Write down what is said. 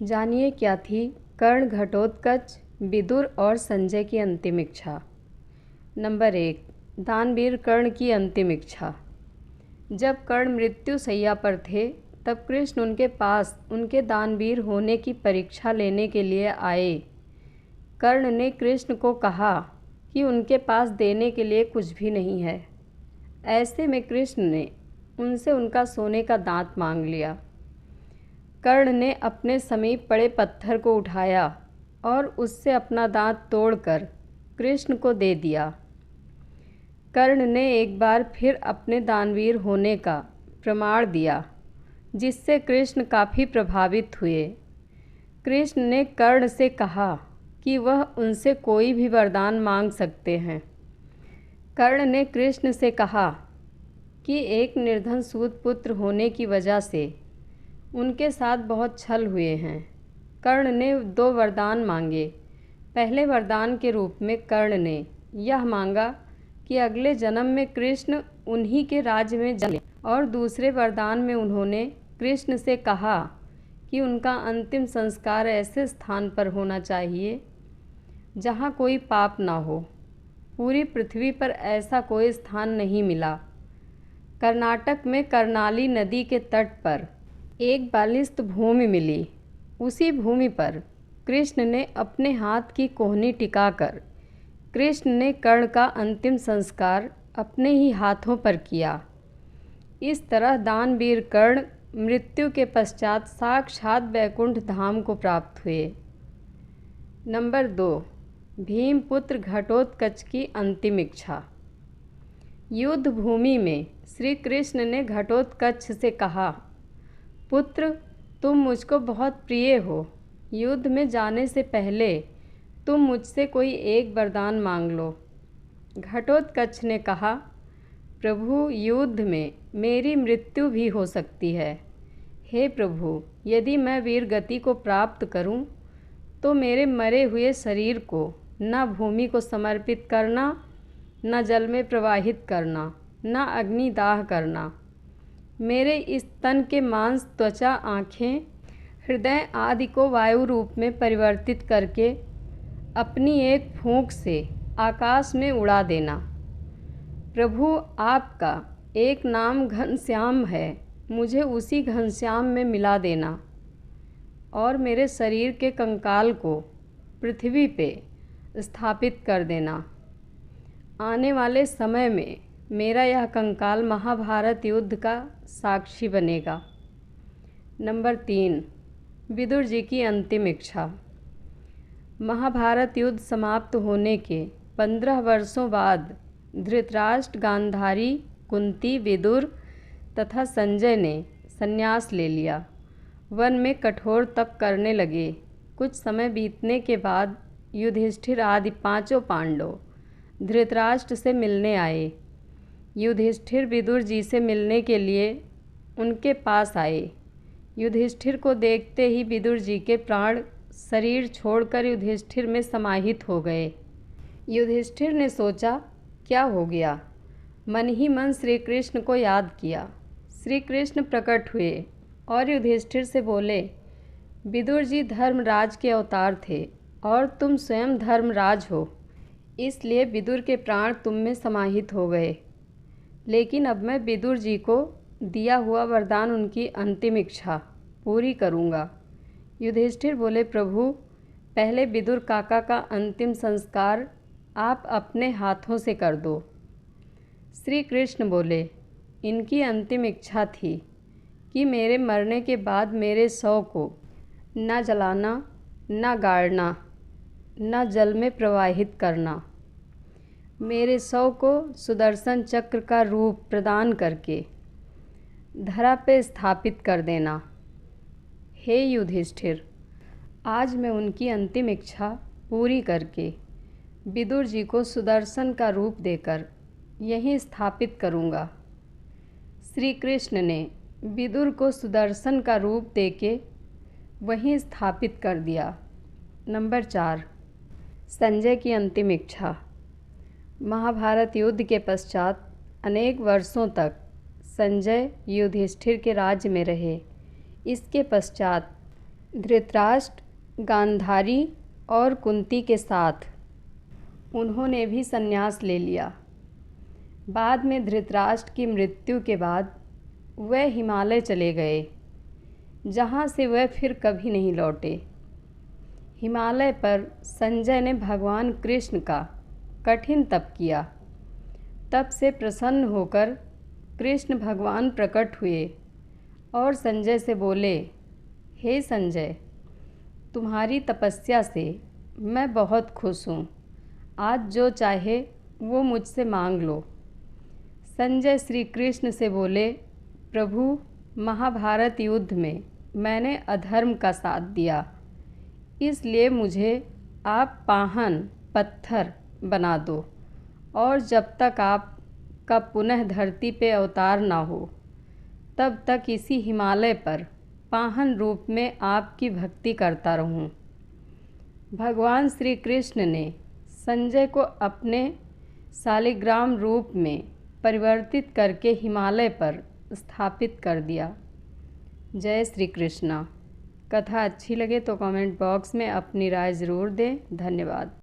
जानिए क्या थी कर्ण, घटोत्कच, विदुर और संजय की अंतिम इच्छा। नंबर 1, दानवीर कर्ण की अंतिम इच्छा। जब कर्ण मृत्यु शैया पर थे तब कृष्ण उनके पास उनके दानवीर होने की परीक्षा लेने के लिए आए। कर्ण ने कृष्ण को कहा कि उनके पास देने के लिए कुछ भी नहीं है। ऐसे में कृष्ण ने उनसे उनका सोने का दांत मांग लिया। कर्ण ने अपने समीप पड़े पत्थर को उठाया और उससे अपना दांत तोड़कर कृष्ण को दे दिया। कर्ण ने एक बार फिर अपने दानवीर होने का प्रमाण दिया, जिससे कृष्ण काफ़ी प्रभावित हुए। कृष्ण ने कर्ण से कहा कि वह उनसे कोई भी वरदान मांग सकते हैं। कर्ण ने कृष्ण से कहा कि एक निर्धन सूत पुत्र होने की वजह से उनके साथ बहुत छल हुए हैं। कर्ण ने 2 वरदान मांगे। पहले वरदान के रूप में कर्ण ने यह मांगा कि अगले जन्म में कृष्ण उन्हीं के राज्य में जन्में, और दूसरे वरदान में उन्होंने कृष्ण से कहा कि उनका अंतिम संस्कार ऐसे स्थान पर होना चाहिए जहाँ कोई पाप ना हो। पूरी पृथ्वी पर ऐसा कोई स्थान नहीं मिला। कर्नाटक में कर्नाली नदी के तट पर एक बालिस्त भूमि मिली। उसी भूमि पर कृष्ण ने अपने हाथ की कोहनी टिकाकर कृष्ण ने कर्ण का अंतिम संस्कार अपने ही हाथों पर किया। इस तरह दानवीर कर्ण मृत्यु के पश्चात साक्षात वैकुंठ धाम को प्राप्त हुए। नंबर 2, भीमपुत्र घटोत्कच की अंतिम इच्छा। युद्ध भूमि में श्री कृष्ण ने घटोत्कच से कहा, पुत्र, तुम मुझको बहुत प्रिय हो। युद्ध में जाने से पहले तुम मुझसे कोई एक वरदान मांग लो। घटोत्कच ने कहा, प्रभु, युद्ध में मेरी मृत्यु भी हो सकती है। हे प्रभु, यदि मैं वीर गति को प्राप्त करूं, तो मेरे मरे हुए शरीर को न भूमि को समर्पित करना, न जल में प्रवाहित करना, न अग्निदाह करना। मेरे इस तन के मांस, त्वचा, आँखें, हृदय आदि को वायु रूप में परिवर्तित करके अपनी एक फूंक से आकाश में उड़ा देना। प्रभु, आपका एक नाम घनश्याम है, मुझे उसी घनश्याम में मिला देना और मेरे शरीर के कंकाल को पृथ्वी पे स्थापित कर देना। आने वाले समय में मेरा यह कंकाल महाभारत युद्ध का साक्षी बनेगा। नंबर 3, विदुर जी की अंतिम इच्छा। महाभारत युद्ध समाप्त होने के 15 वर्षों बाद धृतराष्ट्र, गांधारी, कुंती, विदुर तथा संजय ने संन्यास ले लिया। वन में कठोर तप करने लगे। कुछ समय बीतने के बाद युधिष्ठिर आदि 5 पांडव धृतराष्ट्र से मिलने आए। युधिष्ठिर विदुर जी से मिलने के लिए उनके पास आए। युधिष्ठिर को देखते ही विदुर जी के प्राण शरीर छोड़कर युधिष्ठिर में समाहित हो गए। युधिष्ठिर ने सोचा, क्या हो गया? मन ही मन श्री कृष्ण को याद किया। श्री कृष्ण प्रकट हुए और युधिष्ठिर से बोले, विदुर जी धर्मराज के अवतार थे और तुम स्वयं धर्मराज हो, इसलिए विदुर के प्राण तुम में समाहित हो गए। लेकिन अब मैं विदुर जी को दिया हुआ वरदान, उनकी अंतिम इच्छा पूरी करूँगा। युधिष्ठिर बोले, प्रभु, पहले विदुर काका का अंतिम संस्कार आप अपने हाथों से कर दो। श्री कृष्ण बोले, इनकी अंतिम इच्छा थी कि मेरे मरने के बाद मेरे शव को न जलाना, न गाड़ना, न जल में प्रवाहित करना। मेरे शव को सुदर्शन चक्र का रूप प्रदान करके धरा पे स्थापित कर देना। हे युधिष्ठिर, आज मैं उनकी अंतिम इच्छा पूरी करके विदुर जी को सुदर्शन का रूप देकर यहीं स्थापित करूँगा। श्री कृष्ण ने विदुर को सुदर्शन का रूप देके वहीं स्थापित कर दिया। नंबर 4, संजय की अंतिम इच्छा। महाभारत युद्ध के पश्चात अनेक वर्षों तक संजय युधिष्ठिर के राज्य में रहे। इसके पश्चात धृतराष्ट्र, गांधारी और कुंती के साथ उन्होंने भी संन्यास ले लिया। बाद में धृतराष्ट्र की मृत्यु के बाद वह हिमालय चले गए, जहाँ से वह फिर कभी नहीं लौटे। हिमालय पर संजय ने भगवान कृष्ण का कठिन तप किया। तप से प्रसन्न होकर कृष्ण भगवान प्रकट हुए और संजय से बोले, हे संजय, तुम्हारी तपस्या से मैं बहुत खुश हूँ। आज जो चाहे वो मुझसे मांग लो। संजय श्री कृष्ण से बोले, प्रभु, महाभारत युद्ध में मैंने अधर्म का साथ दिया, इसलिए मुझे आप पाहन पत्थर बना दो, और जब तक आपका पुनः धरती पे अवतार ना हो तब तक इसी हिमालय पर पाहन रूप में आपकी भक्ति करता रहूं। भगवान श्री कृष्ण ने संजय को अपने शालिग्राम रूप में परिवर्तित करके हिमालय पर स्थापित कर दिया। जय श्री कृष्णा। कथा अच्छी लगे तो कमेंट बॉक्स में अपनी राय ज़रूर दें। धन्यवाद।